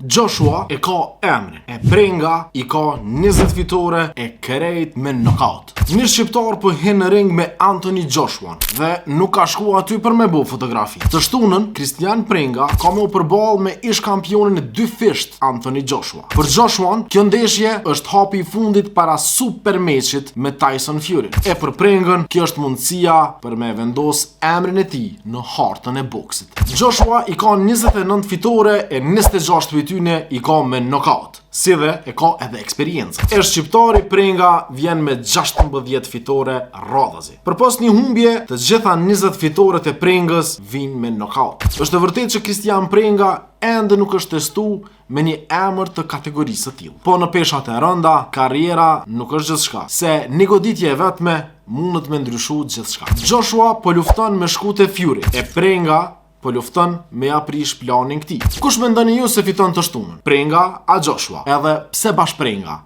Joshua e ka emrin, e Prenga i ka 20 fitore e krejt me knockout. Një shqiptar po hin në ring me Anthony Joshua dhe nuk ka shku aty për me bo fotografi. Të shtunën, Christian Prenga ka me u përball me ish kampionin e 2 fisht Anthony Joshua. Për Joshua, kjo ndeshje është hapi i fundit para super meqit me Tyson Fury. E për Prengën, kjo është mundësia për me vendos emrin e tij në hartën e boksit. Joshua i ka 29 fitore e 26 tyne i ka me knockout, si dhe e ka edhe eksperiencë. E shqiptari Prenga vjen me 16 fitore radhazi. Përpos një humbje, të gjitha 20 fitoret e Prengës vinë me knockout. Është e vërtetë që Christian Prenga ende nuk është testu me një emër të kategorisë të tillë. Po në peshat e rënda, karriera nuk është gjithçka, se një goditje e vetme mundet me ndryshu gjithçka. Joshua po lufton me shku te Fury, e Prenga po lufton me aprish planin këtij. Kush mendoni ju se fiton të shtunën? Prenga a Joshua? Edhe pse bash Prenga?